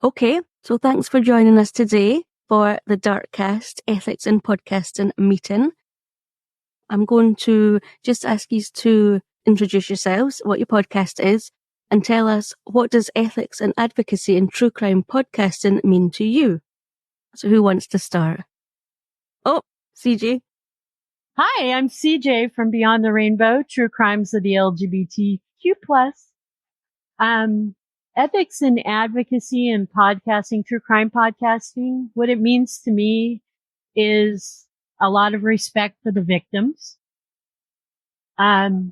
Okay, so thanks for joining us today for the Darkcast Ethics in Podcasting meeting. I'm going to just ask you to introduce yourselves, what your podcast is, and tell us what does ethics and advocacy in true crime podcasting mean to you. So who wants to start? Oh, CJ. Hi, I'm CJ from Beyond the Rainbow, True Crimes of the LGBTQ+. Ethics and advocacy in podcasting, true crime podcasting, what it means to me is a lot of respect for the victims. And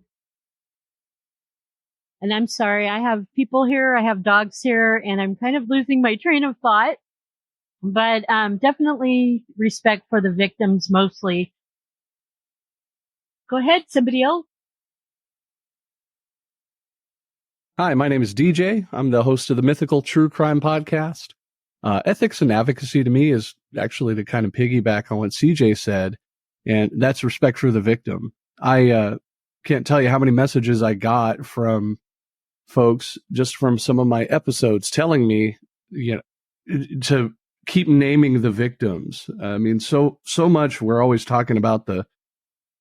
I'm sorry, I have people here, I have dogs here, and I'm kind of losing my train of thought. But definitely respect for the victims mostly. Go ahead, somebody else. Hi, my name is DJ. I'm the host of the Mythical True Crime Podcast. Ethics and advocacy to me is actually to kind of piggyback on what CJ said, and that's respect for the victim. I can't tell you how many messages I got from folks just from some of my episodes telling me, to keep naming the victims. I mean, so much we're always talking about the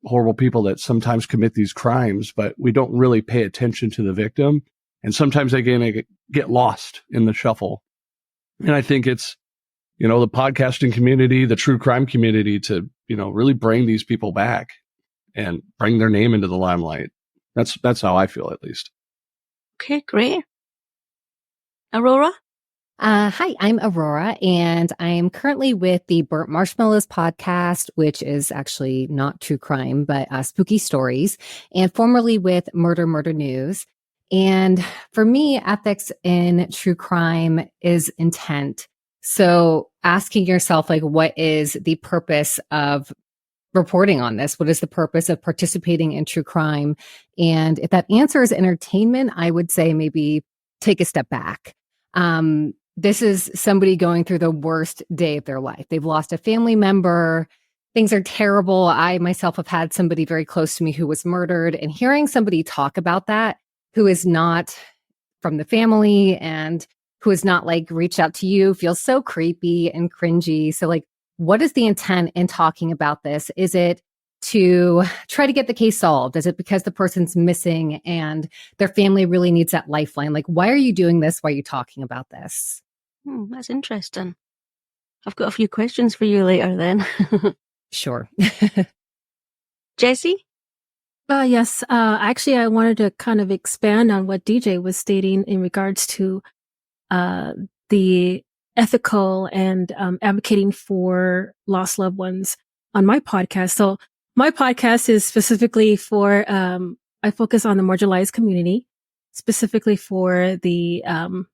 horrible people that sometimes commit these crimes, but we don't really pay attention to the victim. And sometimes they get lost in the shuffle. And I think it's, the podcasting community, the true crime community to, really bring these people back and bring their name into the limelight. That's how I feel, at least. Okay, great. Aurora? Hi, I'm Aurora, and I'm currently with the Burnt Marshmallows podcast, which is actually not true crime, but spooky stories, and formerly with Murder News. And for me, ethics in true crime is intent. So asking yourself, what is the purpose of reporting on this? What is the purpose of participating in true crime? And if that answer is entertainment, I would say maybe take a step back. This is somebody going through the worst day of their life. They've lost a family member. Things are terrible. I myself have had somebody very close to me who was murdered, and hearing somebody talk about that who is not from the family and who is not reached out to you feels so creepy and cringy. So what is the intent in talking about this? Is it to try to get the case solved? Is it because the person's missing and their family really needs that lifeline? Why are you doing this? Why are you talking about this? That's interesting. I've got a few questions for you later then. Sure. Jessie? Yes. Actually, I wanted to kind of expand on what DJ was stating in regards to the ethical and advocating for lost loved ones on my podcast. So my podcast is specifically for, I focus on the marginalized community, specifically for the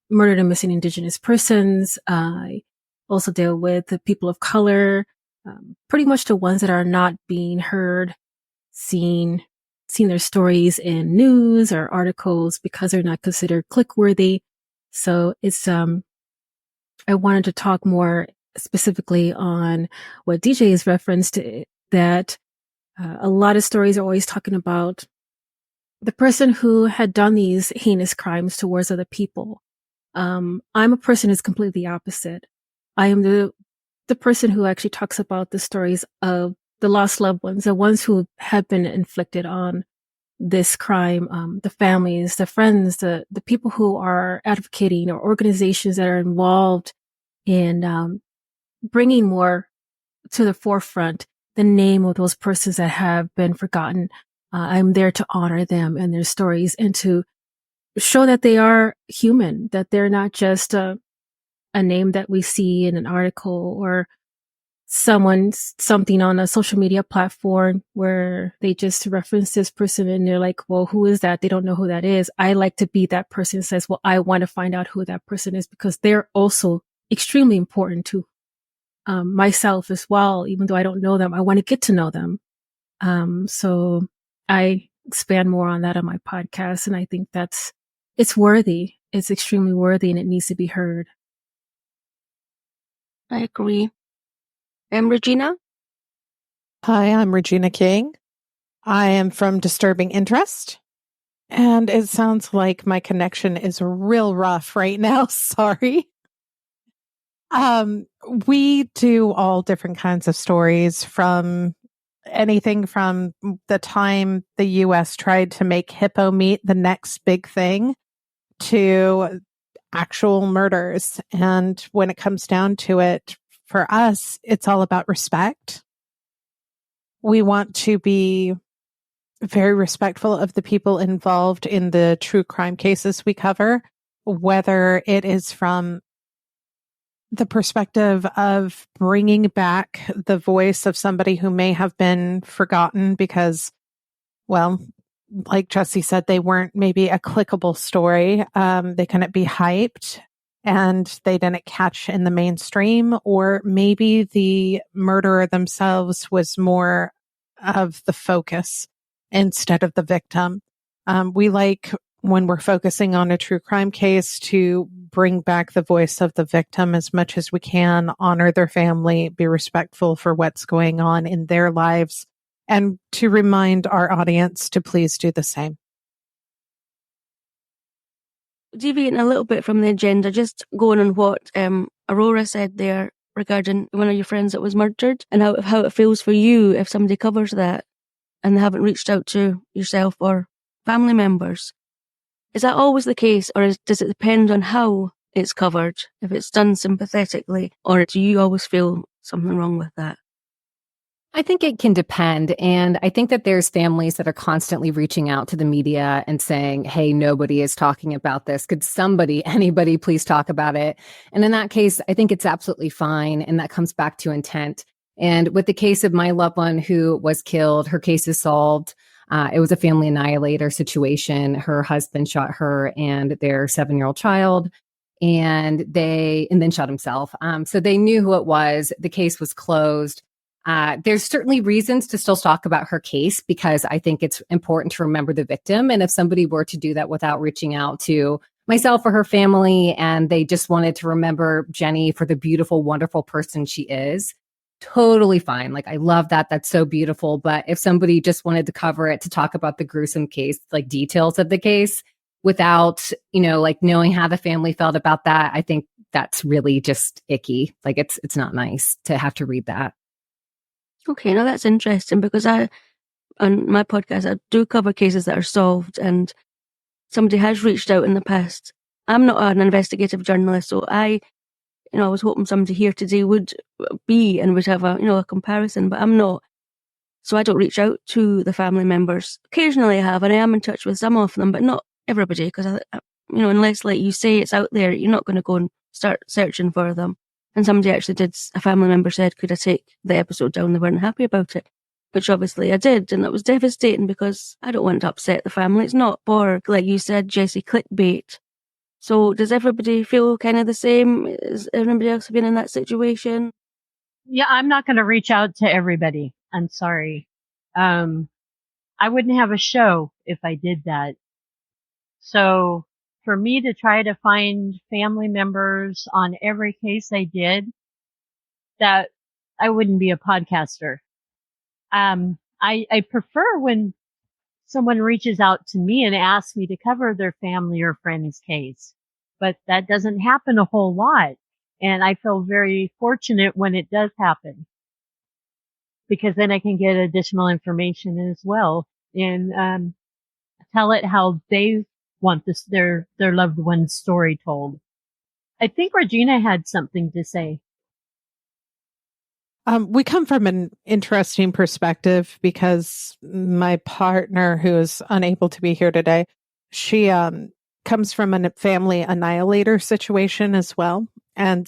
murdered and missing Indigenous persons. I also deal with the people of color, pretty much the ones that are not being heard, seen their stories in news or articles because they're not considered click-worthy. So it's, I wanted to talk more specifically on what DJ has referenced, that a lot of stories are always talking about the person who had done these heinous crimes towards other people. I'm a person who's completely opposite. I am the person who actually talks about the stories of the lost loved ones, the ones who have been inflicted on this crime, the families, the friends, the people who are advocating, or organizations that are involved in bringing more to the forefront the name of those persons that have been forgotten. I'm there to honor them and their stories, and to show that they are human, that they're not just a name that we see in an article or something on a social media platform where they just reference this person and they're like, well, who is that? They don't know who that is. I like to be that person who says, well, I want to find out who that person is, because they're also extremely important to myself as well. Even though I don't know them, I want to get to know them. So I expand more on that on my podcast. And I think it's worthy. It's extremely worthy, and it needs to be heard. I agree. Regina? Hi, I'm Regina King. I am from Disturbing Interest. And it sounds like my connection is real rough right now. Sorry. We do all different kinds of stories, from anything from the time the U.S. tried to make hippo meat the next big thing to actual murders. And when it comes down to it, for us, it's all about respect. We want to be very respectful of the people involved in the true crime cases we cover, whether it is from the perspective of bringing back the voice of somebody who may have been forgotten because, well, like Jesse said, they weren't maybe a clickable story. They couldn't be hyped and they didn't catch in the mainstream, or maybe the murderer themselves was more of the focus instead of the victim. We like, when we're focusing on a true crime case, to bring back the voice of the victim as much as we can, honor their family, be respectful for what's going on in their lives, and to remind our audience to please do the same. Deviating a little bit from the agenda, just going on what Aurora said there regarding one of your friends that was murdered, and how it feels for you if somebody covers that and they haven't reached out to yourself or family members. Is that always the case, or does it depend on how it's covered, if it's done sympathetically, or do you always feel something wrong with that? I think it can depend. And I think that there's families that are constantly reaching out to the media and saying, hey, nobody is talking about this. Could anybody please talk about it? And in that case, I think it's absolutely fine. And that comes back to intent. And with the case of my loved one who was killed, her case is solved. It was a family annihilator situation. Her husband shot her and their 7-year-old child, and then shot himself. So they knew who it was. The case was closed. There's certainly reasons to still talk about her case, because I think it's important to remember the victim. And if somebody were to do that without reaching out to myself or her family, and they just wanted to remember Jenny for the beautiful, wonderful person she is, totally fine. Like, I love that. That's so beautiful. But if somebody just wanted to cover it to talk about the gruesome case, like details of the case, without, like knowing how the family felt about that, I think that's really just icky. Like, it's not nice to have to read that. Okay, now that's interesting, because on my podcast, I do cover cases that are solved, and somebody has reached out in the past. I'm not an investigative journalist, so I was hoping somebody here today would be and would have a comparison, but I'm not. So I don't reach out to the family members. Occasionally I have, and I am in touch with some of them, but not everybody, because unless, like you say, it's out there, you're not going to go and start searching for them. And somebody actually a family member said, could I take the episode down? They weren't happy about it, which obviously I did. And it was devastating, because I don't want to upset the family. It's not for, like you said, Jesse, clickbait. So does everybody feel kind of the same? Has anybody else been in that situation? Yeah, I'm not going to reach out to everybody. I'm sorry. I wouldn't have a show if I did that. So for me to try to find family members on every case I did, that I wouldn't be a podcaster. I prefer when someone reaches out to me and asks me to cover their family or friend's case, but that doesn't happen a whole lot. And I feel very fortunate when it does happen, because then I can get additional information as well, and tell it how they want their loved one's story told. I think Regina had something to say. We come from an interesting perspective, because my partner, who is unable to be here today, she comes from a family annihilator situation as well. And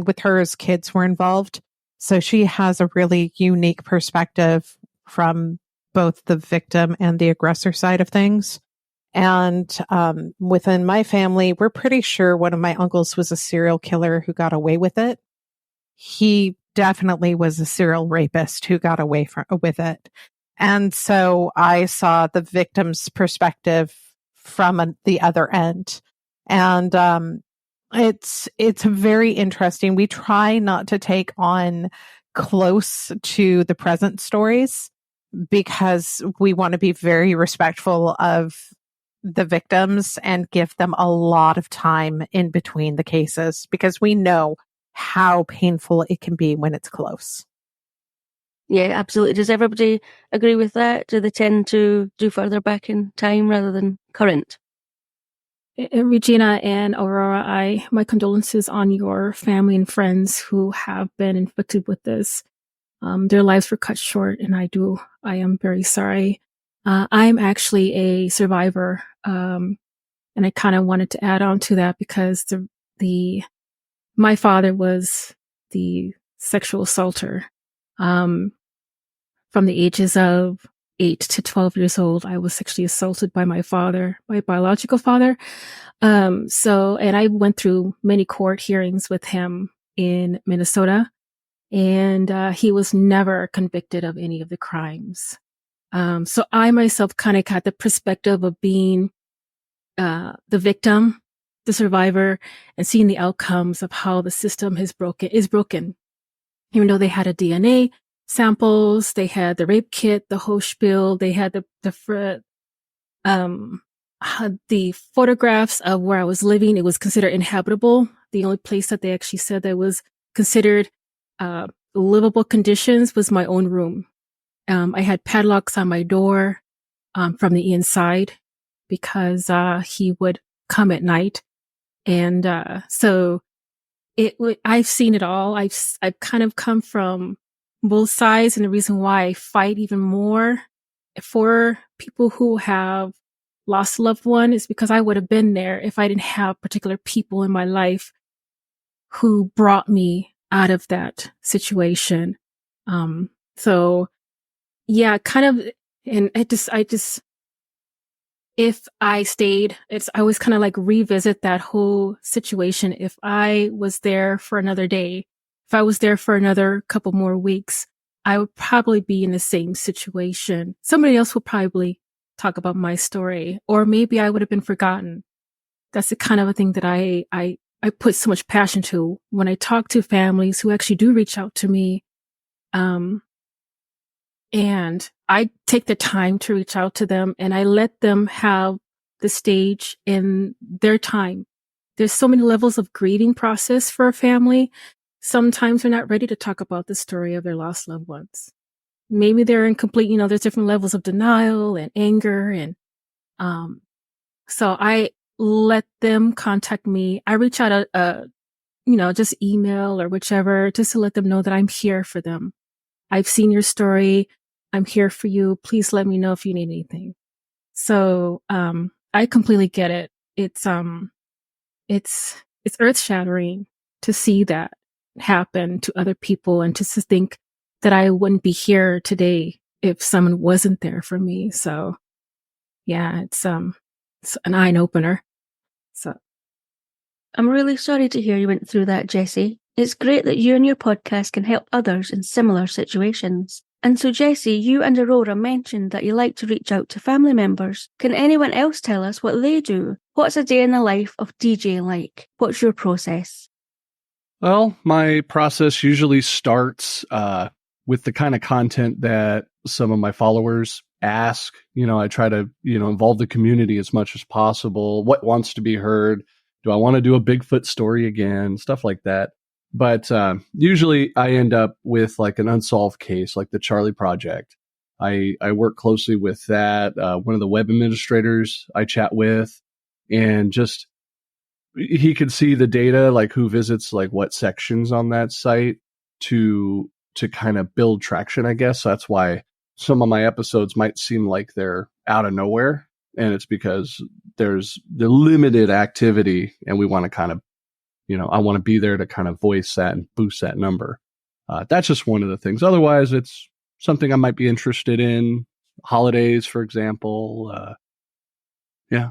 with her, as kids were involved. So she has a really unique perspective from both the victim and the aggressor side of things. And within my family, we're pretty sure one of my uncles was a serial killer who got away with it. He definitely was a serial rapist who got away with it. And so I saw the victim's perspective from the other end. And it's very interesting. We try not to take on close to the present stories, because we want to be very respectful of the victims and give them a lot of time in between the cases, because we know how painful it can be when it's close. Yeah, absolutely. Does everybody agree with that? Do they tend to do further back in time rather than current? Regina and Aurora, my condolences on your family and friends who have been inflicted with this. Their lives were cut short, and I am very sorry. I'm actually a survivor, and I kind of wanted to add on to that because my father was the sexual assaulter. From the ages of 8 to 12 years old, I was sexually assaulted by my father, my biological father. And I went through many court hearings with him in Minnesota, and he was never convicted of any of the crimes. So I myself kind of got the perspective of being the victim, the survivor, and seeing the outcomes of how the system is broken. Even though they had a DNA samples, they had the rape kit, the whole spiel, they had the photographs of where I was living. It was considered inhabitable. The only place that they actually said that was considered livable conditions was my own room. I had padlocks on my door from the inside because he would come at night, and so I've seen it all. I've kind of come from both sides, and the reason why I fight even more for people who have lost a loved one is because I would have been there if I didn't have particular people in my life who brought me out of that situation. So yeah, kind of, and if I stayed, I always kind of like revisit that whole situation. If I was there for another day, if I was there for another couple more weeks, I would probably be in the same situation. Somebody else would probably talk about my story, or maybe I would have been forgotten. That's the kind of a thing that I put so much passion to when I talk to families who actually do reach out to me. And I take the time to reach out to them, and I let them have the stage in their time. There's so many levels of grieving process for a family. Sometimes they're not ready to talk about the story of their lost loved ones. Maybe they're in complete, there's different levels of denial and anger. And so I let them contact me. I reach out, just email or whichever, just to let them know that I'm here for them. I've seen your story. I'm here for you. Please let me know if you need anything. So, I completely get it. It's earth shattering to see that happen to other people, and just to think that I wouldn't be here today if someone wasn't there for me. So yeah, it's an eye opener. So I'm really sorry to hear you went through that, Jessie. It's great that you and your podcast can help others in similar situations. And so, Jessie, you and Aurora mentioned that you like to reach out to family members. Can anyone else tell us what they do? What's a day in the life of DJ like? What's your process? Well, my process usually starts with the kind of content that some of my followers ask. I try to, involve the community as much as possible. What wants to be heard? Do I want to do a Bigfoot story again? Stuff like that. But usually I end up with like an unsolved case, like the Charlie Project. I work closely with that. One of the web administrators I chat with, and just he could see the data, like who visits like what sections on that site to kind of build traction, I guess. So that's why some of my episodes might seem like they're out of nowhere. And it's because there's the limited activity, and we want to kind of, I want to be there to kind of voice that and boost that number. That's just one of the things. Otherwise, it's something I might be interested in. Holidays, for example. Yeah.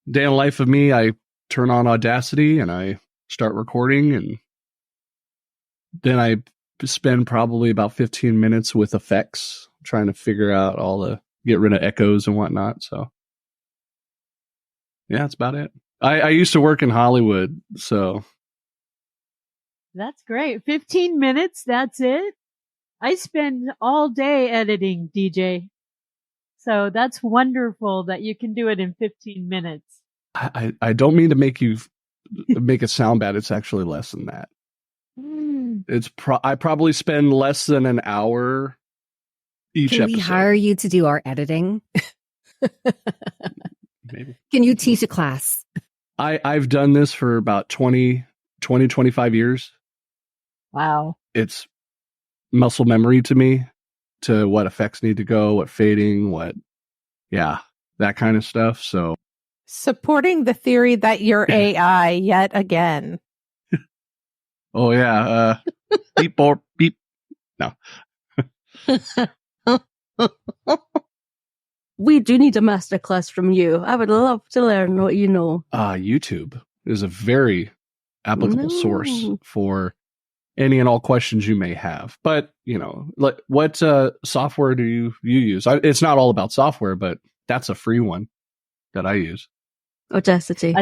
Day in the life of me, I turn on Audacity and I start recording, and then I spend probably about 15 minutes with effects, trying to figure out get rid of echoes and whatnot. So yeah, that's about it. I used to work in Hollywood, so. That's great. 15 minutes. That's it. I spend all day editing, DJ. So that's wonderful that you can do it in 15 minutes. I don't mean to make it sound bad. It's actually less than that. I probably spend less than an hour each Can episode. we hire you to do our editing? Maybe. Can you teach a class? I've done this for about 25 years. Wow. It's muscle memory to me, to what effects need to go, what fading, that kind of stuff. So Supporting the theory that you're AI yet again. oh yeah, beep or beep. No. We do need a masterclass from you. I would love to learn what you know. YouTube is a very applicable source for any and all questions you may have. But, what software do you use? It's not all about software, but that's a free one that I use. Audacity.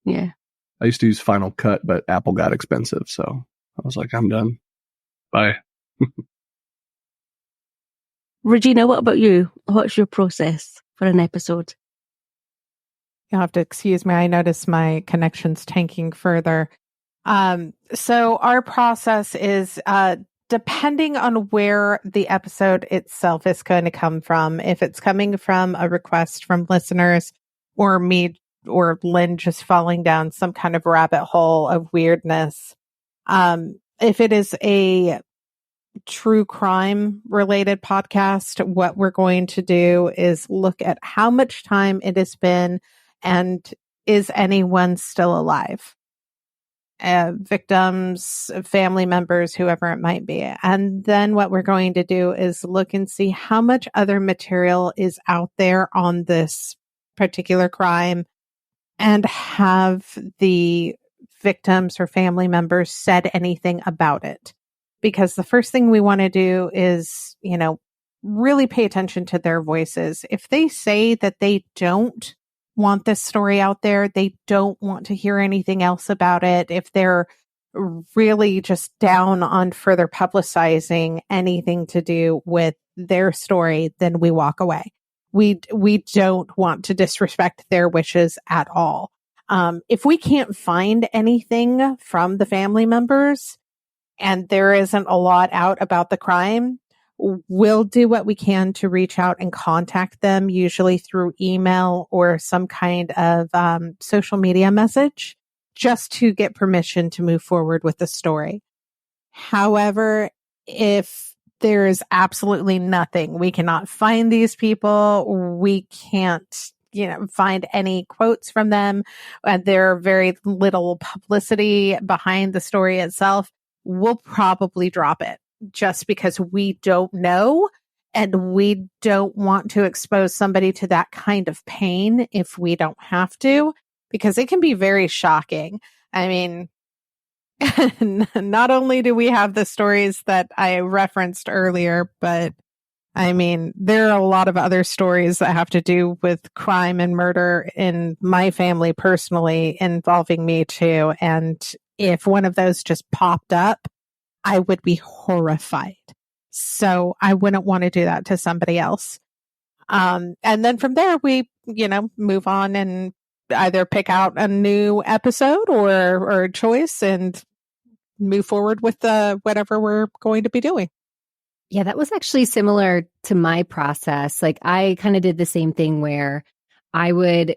Yeah. I used to use Final Cut, but Apple got expensive. So I was like, I'm done. Bye. Regina, what about you? What's your process for an episode? You'll have to excuse me. I noticed my connection's tanking further. So our process is, depending on where the episode itself is going to come from. If it's coming from a request from listeners, or me or Lynn just falling down some kind of rabbit hole of weirdness. If it is a true crime related podcast, what we're going to do is look at how much time it has been and is anyone still alive? Victims, family members, whoever it might be. And then what we're going to do is look and see how much other material is out there on this particular crime, and have the victims or family members said anything about it. Because the first thing we want to do is, really pay attention to their voices. If they say that they don't want this story out there, they don't want to hear anything else about it, if they're really just down on further publicizing anything to do with their story, then we walk away. We don't want to disrespect their wishes at all. If we can't find anything from the family members, and there isn't a lot out about the crime, we'll do what we can to reach out and contact them, usually through email or some kind of social media message, just to get permission to move forward with the story. However, if there is absolutely nothing, we cannot find these people, we can't find any quotes from them, and there are very little publicity behind the story itself, we'll probably drop it, just because we don't know, and we don't want to expose somebody to that kind of pain if we don't have to, because it can be very shocking. I mean, not only do we have the stories that I referenced earlier, but I mean, there are a lot of other stories that have to do with crime and murder in my family personally, involving me too. And if one of those just popped up, I would be horrified. So I wouldn't want to do that to somebody else. And then from there, we, move on and either pick out a new episode or a choice and move forward with whatever we're going to be doing. Yeah, that was actually similar to my process. Like, I kind of did the same thing where I would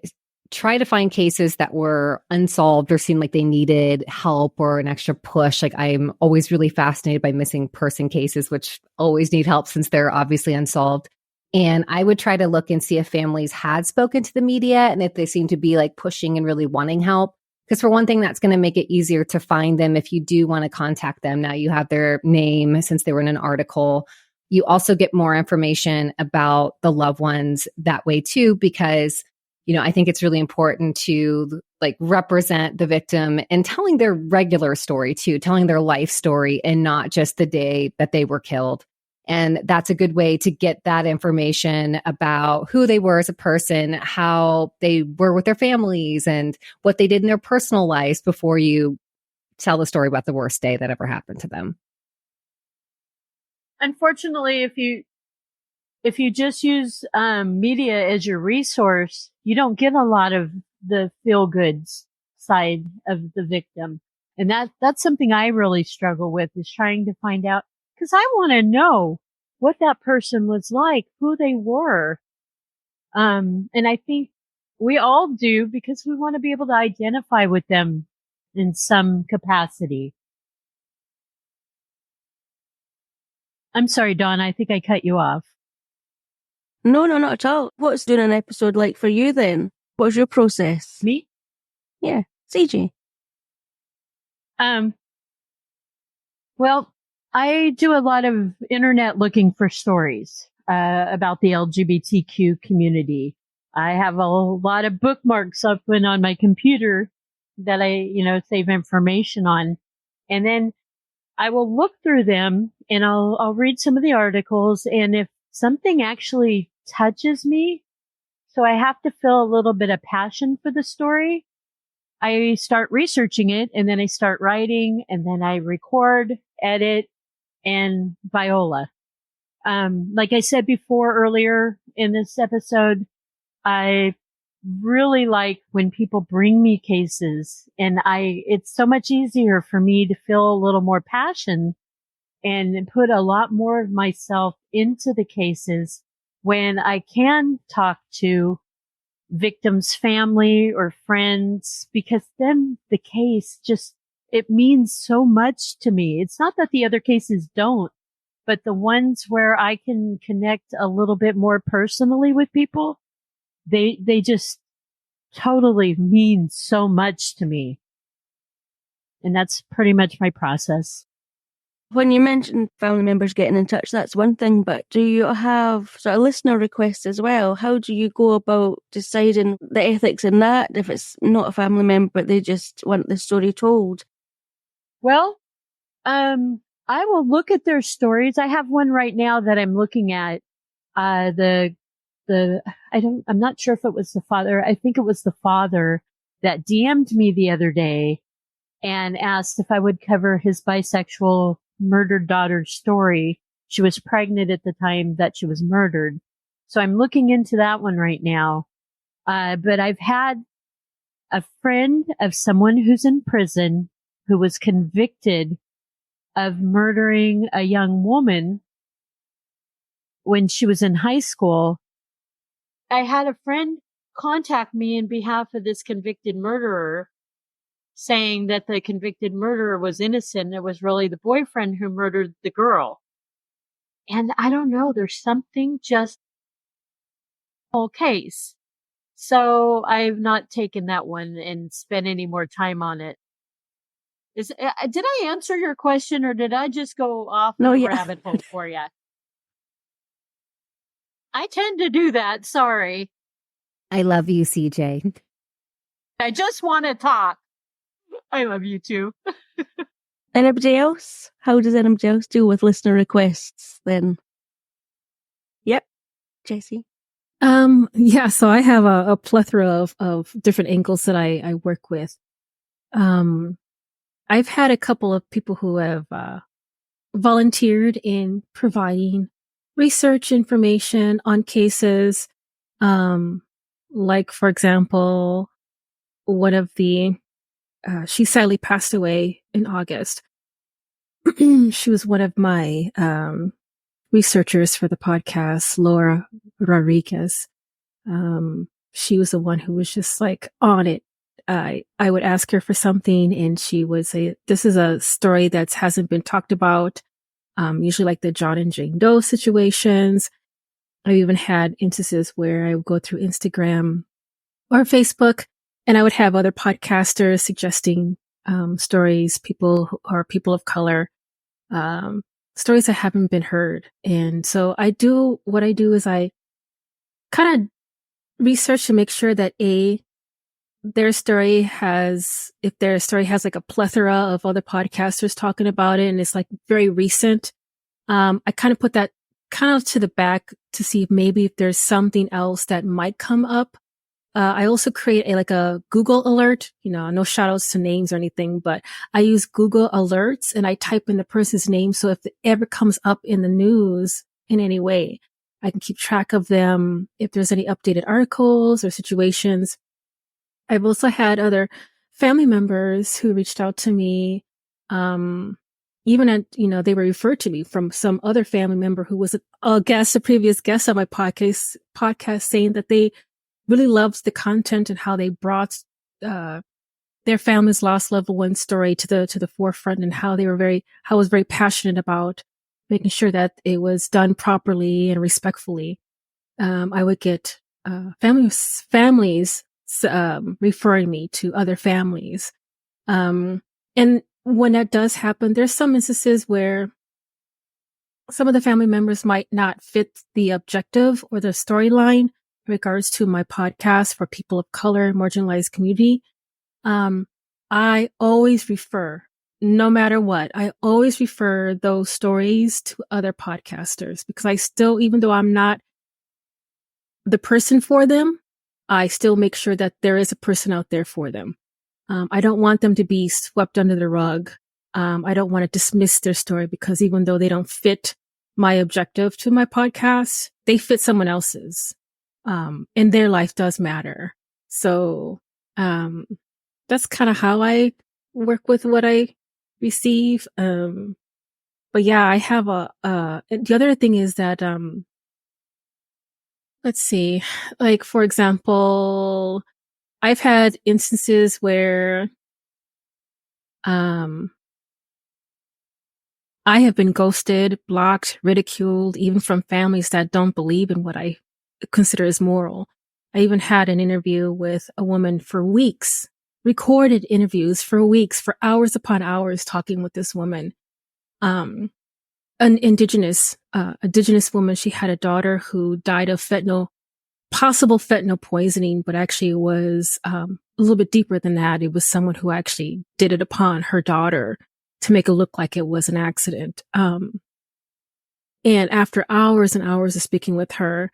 try to find cases that were unsolved or seemed like they needed help or an extra push. Like, I'm always really fascinated by missing person cases, which always need help since they're obviously unsolved. And I would try to look and see if families had spoken to the media and if they seemed to be like pushing and really wanting help. Because for one thing, that's going to make it easier to find them if you do want to contact them. Now you have their name since they were in an article. You also get more information about the loved ones that way too, because, I think it's really important to represent the victim and telling their regular story too, telling their life story and not just the day that they were killed. And that's a good way to get that information about who they were as a person, how they were with their families, and what they did in their personal lives before you tell the story about the worst day that ever happened to them. Unfortunately, if you just use media as your resource, you don't get a lot of the feel goods side of the victim. And that's something I really struggle with, is trying to find out, because I want to know what that person was like, who they were. And I think we all do, because we want to be able to identify with them in some capacity. I'm sorry, Dawn, I think I cut you off. No, not at all. What's doing an episode like for you then? What's your process? Me? Yeah, CJ. Well, I do a lot of internet looking for stories about the LGBTQ community. I have a lot of bookmarks open on my computer that I, save information on. And then I will look through them and I'll read some of the articles. And if something actually touches me, so I have to feel a little bit of passion for the story, I start researching it, and then I start writing, and then I record, edit, and viola. Like I said before earlier in this episode, I really like when people bring me cases, and it's so much easier for me to feel a little more passion and put a lot more of myself into the cases when I can talk to victim's family or friends, because then the case it means so much to me. It's not that the other cases don't, but the ones where I can connect a little bit more personally with people, they just totally mean so much to me. And that's pretty much my process. When you mentioned family members getting in touch, that's one thing, but do you have sort of listener requests as well? How do you go about deciding the ethics in that if it's not a family member, but they just want the story told? Well, I will look at their stories. I have one right now that I'm looking at. I'm not sure if it was the father. I think it was the father that DM'd me the other day and asked if I would cover his bisexual murdered daughter's story. She was pregnant at the time that she was murdered. So I'm looking into that one right now. But I've had a friend of someone who's in prison who was convicted of murdering a young woman when she was in high school. I had a friend contact me on behalf of this convicted murderer, saying that the convicted murderer was innocent. It was really the boyfriend who murdered the girl. And I don't know, there's something just whole case. So I've not taken that one and spent any more time on it. Did I answer your question, or did I just go off the rabbit hole for you? I tend to do that. Sorry. I love you, CJ. I just want to talk. I love you too. Anybody else? How does anybody else deal with listener requests then? Yep. Jessie? Yeah, so I have a plethora of different angles that I work with. I've had a couple of people who have volunteered in providing research information on cases. Like, for example, one of she sadly passed away in August. She was one of my researchers for the podcast, Laura Rodriguez. She was the one who was just like on it. I would ask her for something and she would say, this is a story that hasn't been talked about. Usually like the John and Jane Doe situations. I've even had instances where I would go through Instagram or Facebook and I would have other podcasters suggesting stories, people of color, stories that haven't been heard. And so what I do is I kind of research to make sure that if their story has like a plethora of other podcasters talking about it and it's like very recent, I kind of put that kind of to the back to see if there's something else that might come up. I also create a Google alert, no shout outs to names or anything, but I use Google alerts and I type in the person's name. So if it ever comes up in the news in any way, I can keep track of them. If there's any updated articles or situations. I've also had other family members who reached out to me, even at, they were referred to me from some other family member who was a previous guest on my podcast saying that they really loved the content and how they brought, their family's lost loved one story to the forefront, and how I was very passionate about making sure that it was done properly and respectfully. I would get, families referring me to other families. And when that does happen, there's some instances where some of the family members might not fit the objective or the storyline in regards to my podcast for people of color, marginalized community. I always refer, no matter what, I always refer those stories to other podcasters, because I still, even though I'm not the person for them, I still make sure that there is a person out there for them. I don't want them to be swept under the rug. I don't want to dismiss their story because even though they don't fit my objective to my podcast, they fit someone else's. And their life does matter. So, that's kind of how I work with what I receive. But yeah, I have the other thing is that, let's see, like, for example, I've had instances where, I have been ghosted, blocked, ridiculed, even from families that don't believe in what I consider as moral. I even had an interview with a woman for weeks, recorded interviews for weeks, for hours upon hours, talking with this woman. An indigenous woman. She had a daughter who died of possible fentanyl poisoning, but actually it was a little bit deeper than that. It was someone who actually did it upon her daughter to make it look like it was an accident. And after hours and hours of speaking with her,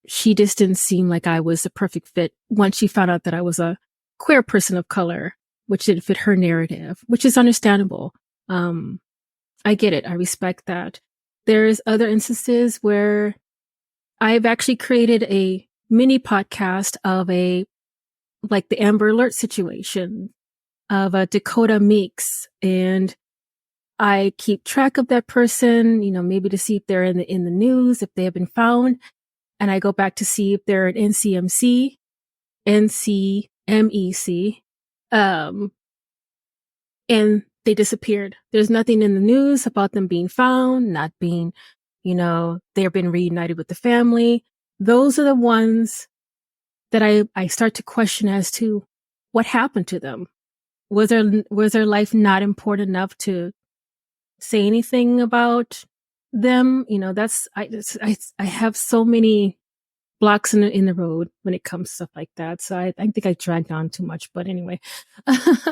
she just didn't seem like I was a perfect fit once she found out that I was a queer person of color, which didn't fit her narrative, which is understandable. I get it. I respect that. There's other instances where I've actually created a mini podcast of like the Amber Alert situation of a Dakota Meeks, and I keep track of that person, maybe to see if they're in the news, if they have been found. And I go back to see if they're at NCMEC, and they disappeared. There's nothing in the news about them being found, not being, they've been reunited with the family. Those are the ones that I start to question as to what happened to them. Was their life not important enough to say anything about them? I have so many blocks in the road when it comes to stuff like that. So I think I dragged on too much, but anyway,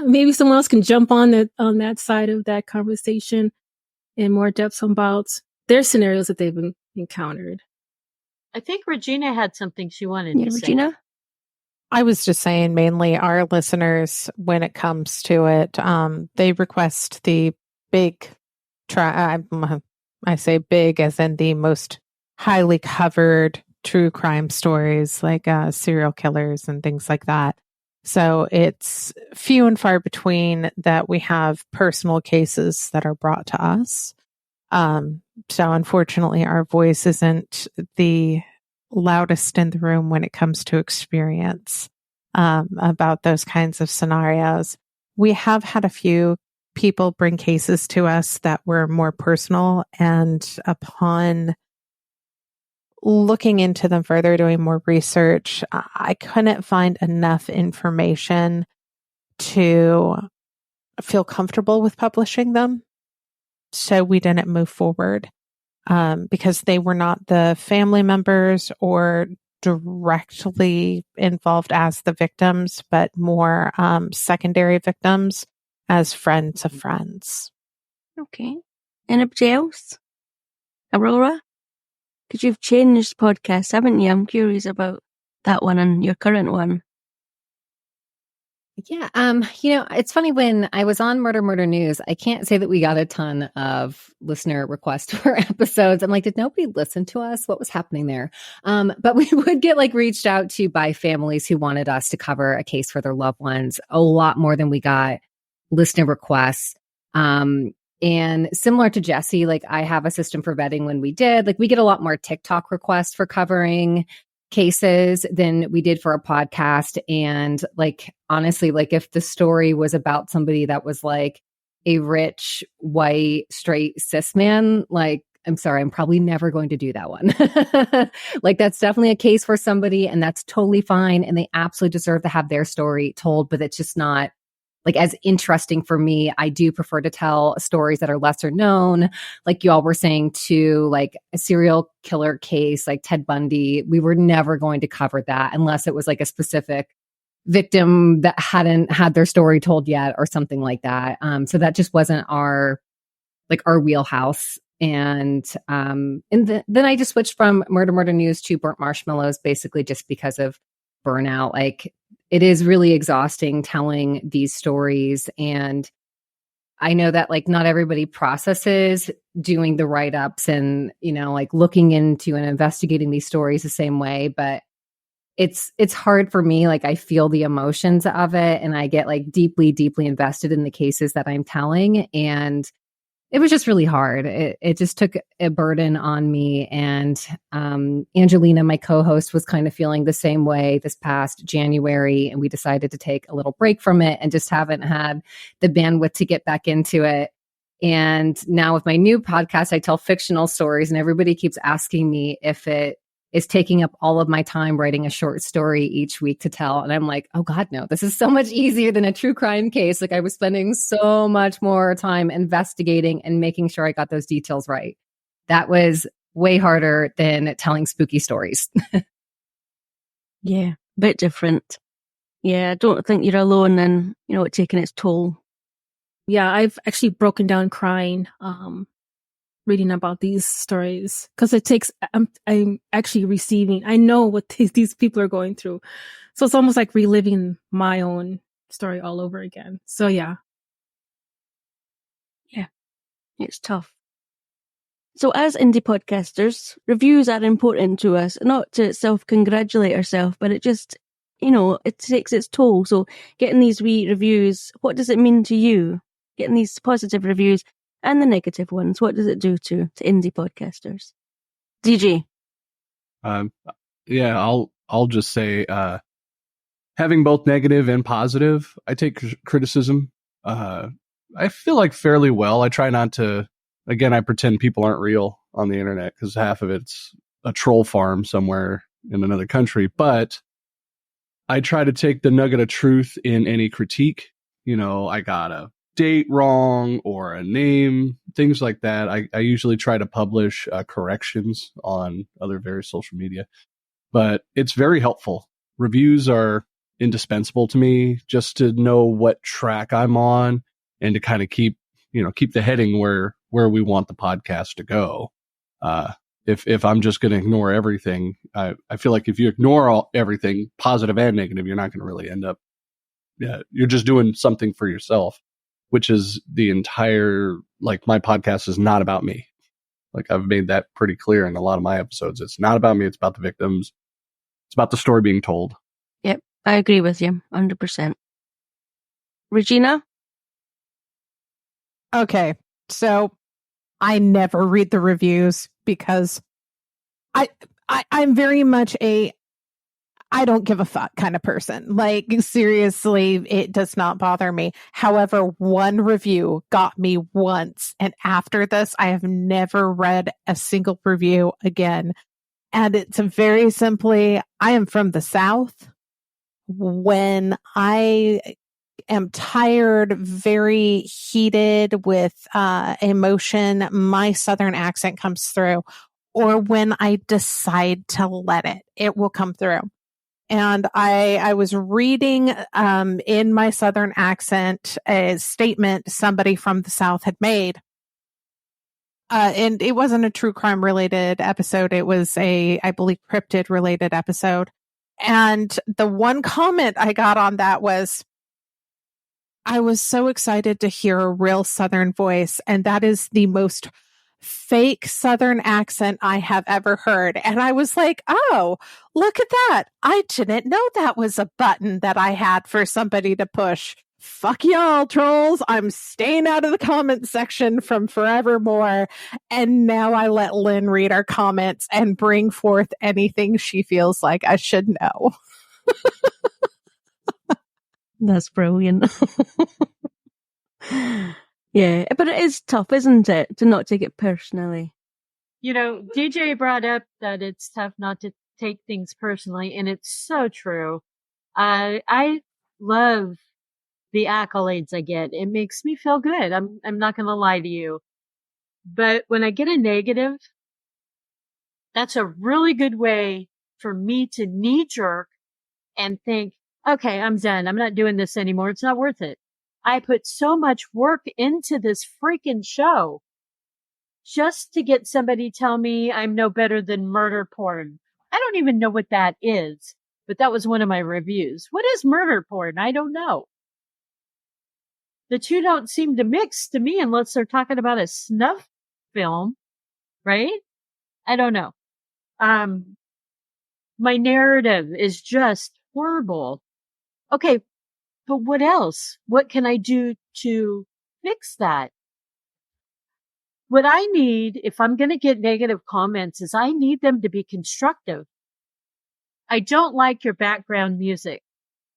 maybe someone else can jump on that side of that conversation in more depth about their scenarios that they've encountered. I think Regina had something she wanted to say. Regina? I was just saying, mainly our listeners, when it comes to it, they request the big, I say big as in the most highly covered true crime stories, like serial killers and things like that. So it's few and far between that we have personal cases that are brought to us. So unfortunately, our voice isn't the loudest in the room when it comes to experience about those kinds of scenarios. We have had a few people bring cases to us that were more personal, and upon looking into them further, doing more research, I couldn't find enough information to feel comfortable with publishing them. So we didn't move forward because they were not the family members or directly involved as the victims, but more secondary victims as friends of friends. Okay. Anybody else? Aurora? Because you've changed podcasts, haven't you? I'm curious about that one and your current one. Yeah. It's funny, when I was on Murder Murder News, I can't say that we got a ton of listener requests for episodes. I'm like, did nobody listen to us? What was happening there? But we would get reached out to by families who wanted us to cover a case for their loved ones a lot more than we got listener requests. And similar to Jesse, I have a system for vetting when we did. We get a lot more TikTok requests for covering cases than we did for a podcast. And honestly, if the story was about somebody that was a rich, white, straight cis man, I'm sorry, I'm probably never going to do that one. That's definitely a case for somebody, and that's totally fine. And they absolutely deserve to have their story told, but it's just not as interesting for me. I do prefer to tell stories that are lesser known. Like y'all were saying too, a serial killer case like Ted Bundy. We were never going to cover that unless it was a specific victim that hadn't had their story told yet or something like that. So that just wasn't our wheelhouse. And then I just switched from Murder Murder News to Burnt Marshmallows, basically just because of burnout. It is really exhausting telling these stories. And I know that not everybody processes doing the write-ups and, looking into and investigating these stories the same way, but it's hard for me. I feel the emotions of it, and I get deeply, deeply invested in the cases that I'm telling. And it was just really hard. It just took a burden on me. And Angelina, my co-host, was kind of feeling the same way this past January. And we decided to take a little break from it and just haven't had the bandwidth to get back into it. And now with my new podcast, I tell fictional stories, and everybody keeps asking me if it is taking up all of my time writing a short story each week to tell. And I'm like, oh God, no, this is so much easier than a true crime case. I was spending so much more time investigating and making sure I got those details right. That was way harder than telling spooky stories. Yeah, a bit different. Yeah, I don't think you're alone in, it taking its toll. Yeah, I've actually broken down crying, reading about these stories, because it takes, I'm actually receiving, I know what these people are going through. So it's almost like reliving my own story all over again. So yeah. Yeah, it's tough. So as indie podcasters, reviews are important to us, not to self-congratulate ourselves, but it just, it takes its toll. So getting these wee reviews, what does it mean to you? Getting these positive reviews and the negative ones, what does it do to indie podcasters? DJ? Yeah, I'll just say, having both negative and positive, I take criticism. I feel fairly well. I try not to, again, I pretend people aren't real on the internet because half of it's a troll farm somewhere in another country. But I try to take the nugget of truth in any critique. I got a date wrong or a name, things like that. I usually try to publish corrections on other various social media, but it's very helpful. Reviews are indispensable to me just to know what track I'm on and to kind of keep the heading where we want the podcast to go. If I'm just going to ignore everything, I feel like if you ignore everything, positive and negative, you're not going to really end up, you're just doing something for yourself, which is the entire, my podcast is not about me. I've made that pretty clear in a lot of my episodes. It's not about me. It's about the victims. It's about the story being told. Yep, I agree with you 100%. Regina? Okay, so I never read the reviews because I'm very much I don't give a fuck kind of person. Seriously, it does not bother me. However, one review got me once, and after this, I have never read a single review again. And it's very simply, I am from the South. When I am tired, very heated with emotion, my Southern accent comes through. Or when I decide to let it will come through. And I was reading in my Southern accent a statement somebody from the South had made. And it wasn't a true crime related episode. It was I believe, cryptid related episode. And the one comment I got on that was, I was so excited to hear a real Southern voice, and that is the most fake Southern accent I have ever heard. And I was like, oh, look at that. I didn't know that was a button that I had for somebody to push. Fuck y'all, trolls. I'm staying out of the comment section from forevermore. And now I let Lynn read our comments and bring forth anything she feels like I should know. That's brilliant. Yeah, but it is tough, isn't it, to not take it personally? You know, DJ brought up that it's tough not to take things personally, and it's so true. I love the accolades I get. It makes me feel good. I'm not going to lie to you. But when I get a negative, that's a really good way for me to knee jerk and think, okay, I'm done. I'm not doing this anymore. It's not worth it. I put so much work into this freaking show just to get somebody tell me I'm no better than murder porn. I don't even know what that is, but that was one of my reviews. What is murder porn? I don't know. The two don't seem to mix to me unless they're talking about a snuff film, right? I don't know. My narrative is just horrible. Okay, but what else? What can I do to fix that? What I need, if I'm going to get negative comments, is I need them to be constructive. I don't like your background music.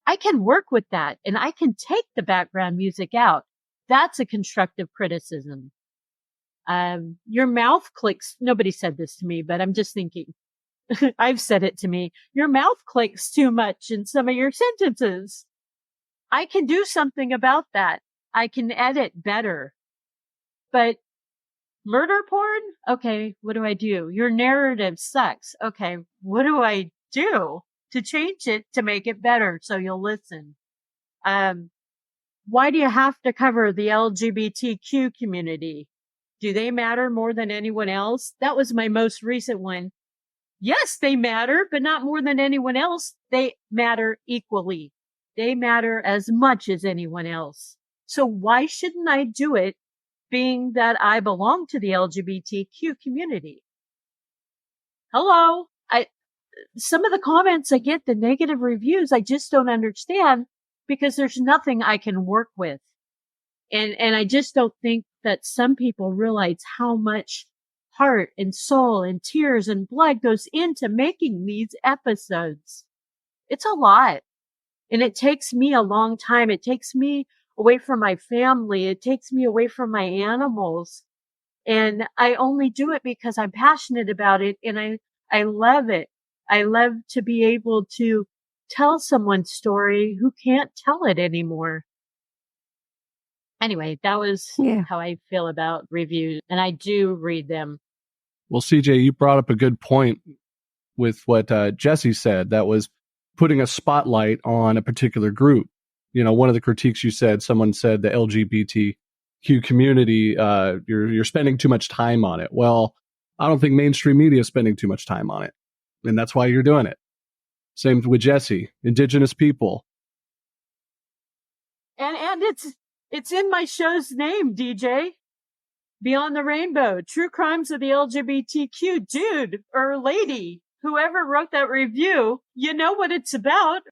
I can work with that, and I can take the background music out. That's a constructive criticism. Your mouth clicks. Nobody said this to me, but I'm just thinking. I've said it to me. Your mouth clicks too much in some of your sentences. I can do something about that. I can edit better. But murder porn? Okay, what do I do? Your narrative sucks. Okay, what do I do to change it to make it better so you'll listen? Why do you have to cover the LGBTQ community? Do they matter more than anyone else? That was my most recent one. Yes, they matter, but not more than anyone else. They matter equally. They matter as much as anyone else. So why shouldn't I do it, being that I belong to the LGBTQ community? Hello. Some of the comments I get, the negative reviews, I just don't understand because there's nothing I can work with. And I just don't think that some people realize how much heart and soul and tears and blood goes into making these episodes. It's a lot. And it takes me a long time. It takes me away from my family. It takes me away from my animals. And I only do it because I'm passionate about it and I love it. I love to be able to tell someone's story who can't tell it anymore. Anyway, that was how I feel about reviews, and I do read them. Well, CJ, you brought up a good point with what Jesse said. That was putting a spotlight on a particular group. You know, one of the critiques you said, someone said the LGBTQ community, you're spending too much time on it. Well, I don't think mainstream media is spending too much time on it, and that's why you're doing it. Same with Jesse, Indigenous people. And it's in my show's name, DJ. Beyond the Rainbow, True Crimes of the LGBTQ. Dude or lady, whoever wrote that review, you know what it's about.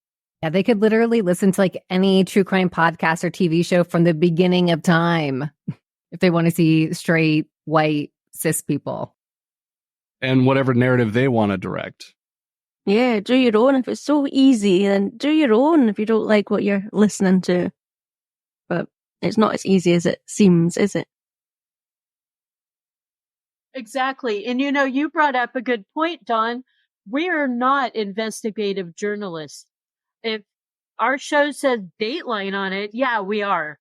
Yeah, they could literally listen to like any true crime podcast or TV show from the beginning of time if they want to see straight, white, cis people. And whatever narrative they want to direct. Yeah, do your own. If it's so easy, then do your own if you don't like what you're listening to. But it's not as easy as it seems, is it? Exactly. And you know, you brought up a good point, Dawn. We are not investigative journalists. If our show says Dateline on it, yeah, we are.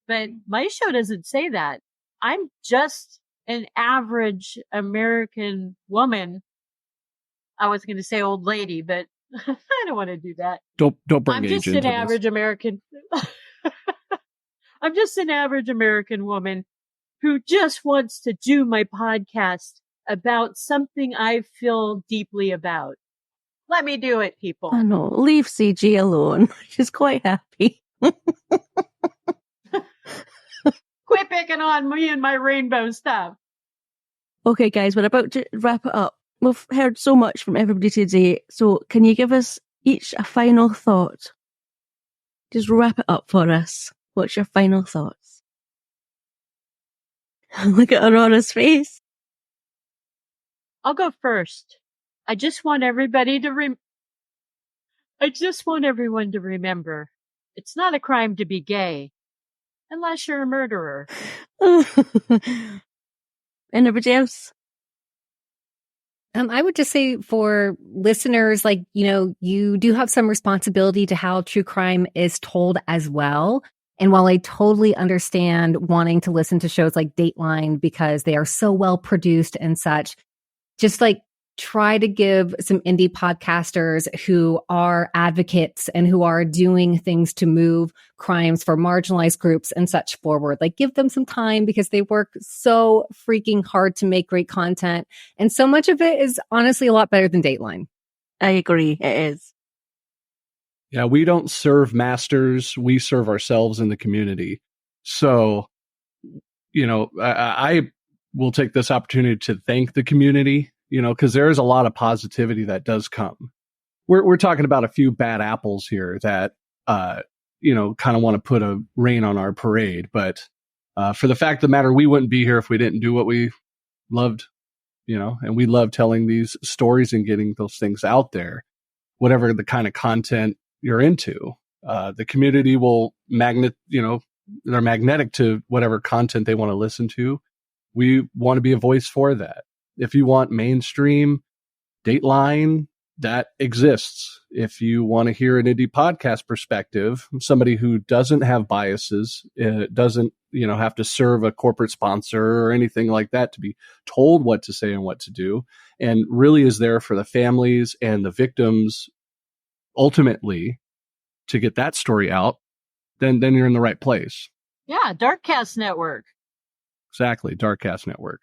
But my show doesn't say that. I'm just an average American woman. I was going to say old lady, but I don't want to do that. Don't bring I'm age just into an this. average American. I'm just an average American woman who just wants to do my podcast about something I feel deeply about. Let me do it, people. I know. Leave CG alone. She's quite happy. picking on me and my rainbow stuff. Okay, guys, we're about to wrap it up. We've heard so much from everybody today. So can you give us each a final thought? Just wrap it up for us. What's your final thoughts? Look at Aurora's face. I'll go first. I just want everybody to I just want everyone to remember, it's not a crime to be gay, unless you're a murderer. Anybody else? I would just say for listeners, like, you do have some responsibility to how true crime is told as well. And while I totally understand wanting to listen to shows like Dateline because they are so well produced and such, just like try to give some indie podcasters who are advocates and who are doing things to move crimes for marginalized groups and such forward. Like, give them some time because they work so freaking hard to make great content. And so much of it is honestly a lot better than Dateline. I agree. It is. Yeah, we don't serve masters. We serve ourselves in the community. So, I will take this opportunity to thank the community, because there is a lot of positivity that does come. We're talking about a few bad apples here that, kind of want to put a rein on our parade. But for the fact of the matter, we wouldn't be here if we didn't do what we loved, and we love telling these stories and getting those things out there, whatever the kind of content you're into. The community will they're magnetic to whatever content they want to listen to. We want to be a voice for that. If you want mainstream Dateline, that exists. If you want to hear an indie podcast perspective, somebody who doesn't have biases, doesn't, have to serve a corporate sponsor or anything like that to be told what to say and what to do, and really is there for the families and the victims ultimately to get that story out, then you're in the right place. Yeah, Darkcast Network. Exactly, Darkcast Network.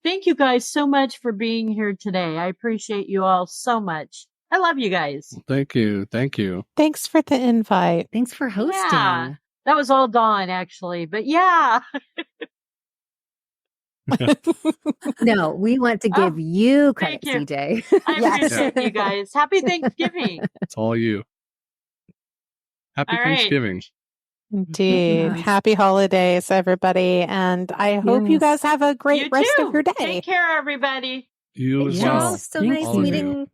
Thank you guys so much for being here today. I appreciate you all so much. I love you guys. Thank you. Thanks for the invite. Thanks for hosting. Yeah, that was all Dawn, actually. But yeah. No, we want to give you credit, thank you. CJ. I appreciate you guys. Happy Thanksgiving. It's all you. Happy All right. Thanksgiving. Indeed. Yes. Happy holidays, everybody. And I hope you guys have a great You rest too. of your day. Take care, everybody. You as Yes. well. So Thank nice you. All of meeting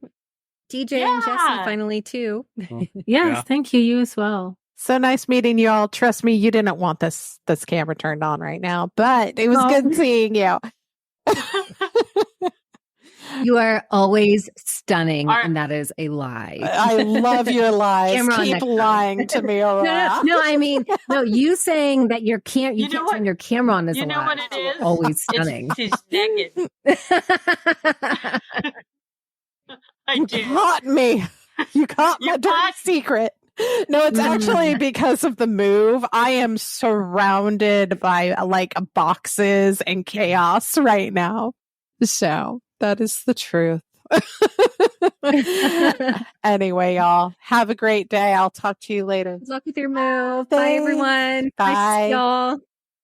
DJ and Jesse Yeah. finally too. Well, Yes, Yeah. thank you. You as well. So nice meeting you all. Trust me, you didn't want this camera turned on right now, but it was good seeing you. You are always stunning, All right. and that is a lie. I love your lies. Camera on Keep next time. lying to me, Aurora. No, I mean, no, you saying that you You can't know what? turn your camera on is You a know lie. what it is? Always stunning. She's naked. I You do. caught me. You caught my You dirty caught- secret. No, it's actually because of the move. I am surrounded by like boxes and chaos right now. So that is the truth. Anyway, y'all, have a great day. I'll talk to you later. Good luck with your move. Bye, Thanks. everyone. Bye. Bye, y'all.